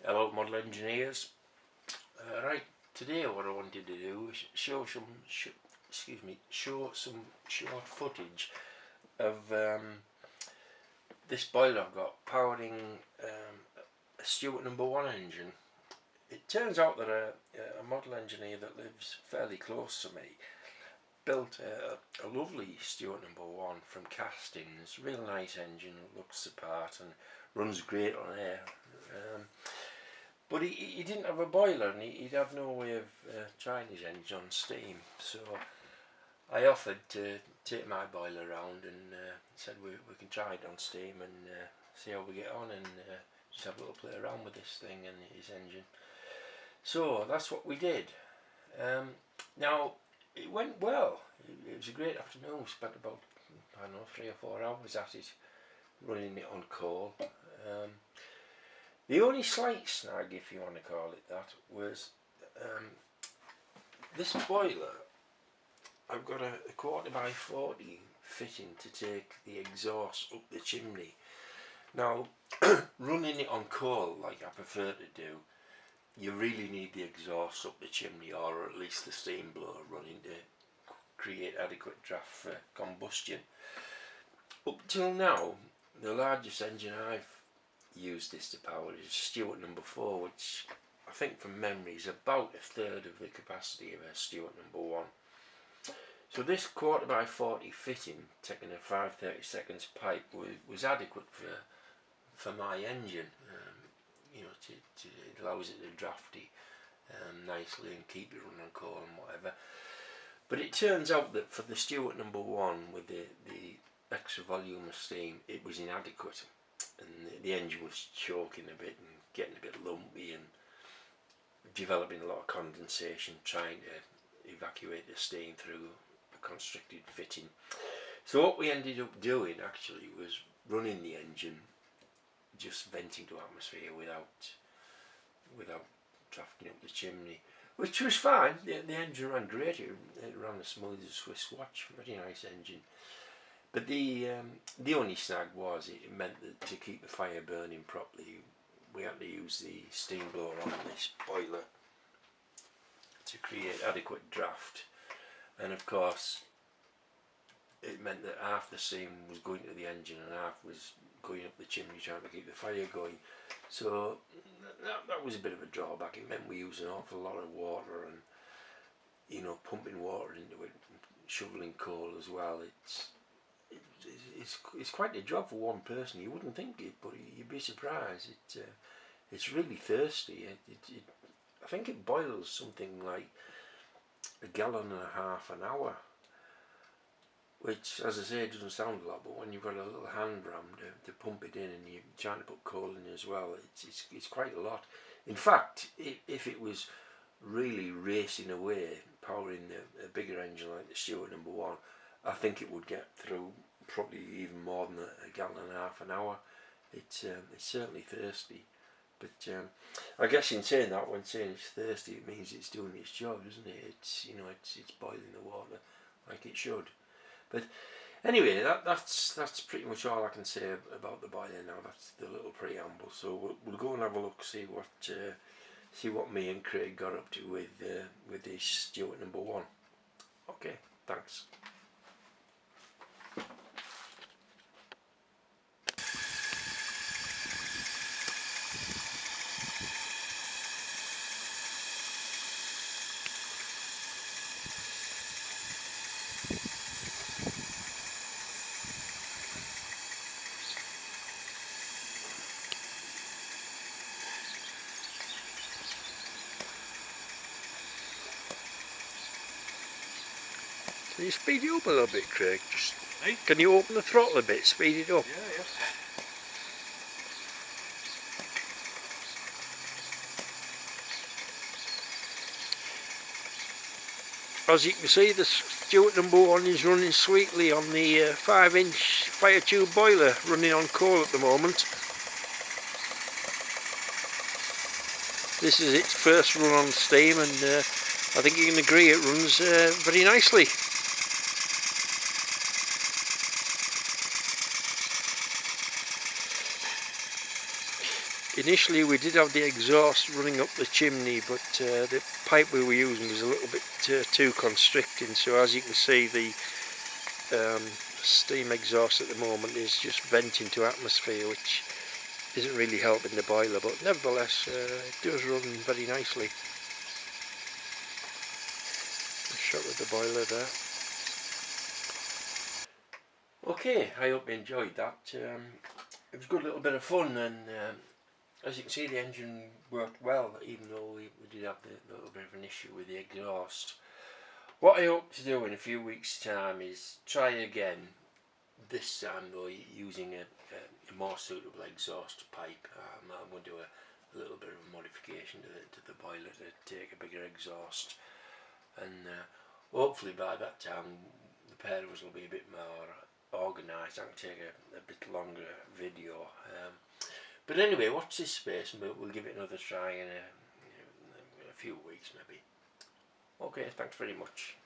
Hello model engineers. Right, today what I wanted to do is show some short footage of this boiler I've got powering a Stuart no.1 engine. It turns out that a model engineer that lives fairly close to me built a lovely Stuart no.1 from castings. Real nice engine, looks the part and runs great on air. But he didn't have a boiler, and he'd have no way of trying his engine on steam. So I offered to take my boiler around and said we can try it on steam and see how we get on, and just have a little play around with this thing and his engine. So that's what we did. Now it went well. It was a great afternoon. We spent about, I don't know, 3 or 4 hours at it, running it on coal. The only slight snag, if you want to call it that, was this boiler. I've got a 1/4x40 fitting to take the exhaust up the chimney. Now, running it on coal like I prefer to do, you really need the exhaust up the chimney, or at least the steam blower running, to create adequate draft for combustion. Up till now, the largest engine I've used this to power is Stuart no.4, which I think from memory is about 1/3 of the capacity of a Stuart no.1. So this 1/4x40 fitting, taking a 5/32 pipe, was adequate for my engine. You know, it allows it to drafty nicely and keep it running on coal and whatever. But it turns out that for the Stuart no.1 with the extra volume of steam, it was inadequate, and the engine was choking a bit and getting a bit lumpy and developing a lot of condensation, trying to evacuate the steam through a constricted fitting. So what we ended up doing actually was running the engine just venting to atmosphere without drafting up the chimney, which was fine. The engine ran great. It ran as smooth as a Swiss watch. Very nice engine. But the only snag was it meant that to keep the fire burning properly, we had to use the steam blower on this boiler to create adequate draft. And of course, it meant that half the steam was going to the engine and half was going up the chimney trying to keep the fire going. So that was a bit of a drawback. It meant we used an awful lot of water and, you know, pumping water into it, shoveling coal as well. It's quite a job for one person. You wouldn't think it, but you'd be surprised. It's really thirsty. I think it boils something like 1.5 gallons an hour, which, as I say, doesn't sound a lot, but when you've got a little hand ram to pump it in and you're trying to put coal in as well, it's quite a lot. In fact, if it was really racing away, powering a bigger engine like the Stuart no.1, I think it would get through probably even more than 1.5 gallons an hour. It's certainly thirsty, but I guess in saying that, when saying it's thirsty, it means it's doing its job, doesn't it? It's boiling the water like it should. But anyway, that's pretty much all I can say about the boiler now. That's the little preamble. So we'll go and have a look, see what me and Craig got up to with this Stuart no.1. Okay, thanks. Can you speed it up a little bit, Craig? Hey? Can you open the throttle a bit, speed it up? Yeah, yes. As you can see, the Stuart no.1 is running sweetly on the 5-inch fire tube boiler, running on coal at the moment. This is its first run on steam, and I think you can agree it runs very nicely. initially we did have the exhaust running up the chimney, but the pipe we were using was a little bit too constricting, so as you can see the steam exhaust at the moment is just venting to atmosphere, which isn't really helping the boiler, but nevertheless it does run very nicely. A shot with the boiler there. Okay, I hope you enjoyed that. It was a good little bit of fun, and as you can see the engine worked well, even though we did have the little bit of an issue with the exhaust. What I hope to do in a few weeks time is try again, this time though using a more suitable exhaust pipe. I'm going to do a little bit of a modification to the boiler to take a bigger exhaust, and hopefully by that time the pair of us will be a bit more organised. I can take a bit longer video, but anyway, watch this space and we'll give it another try in a few weeks maybe. Okay, thanks very much.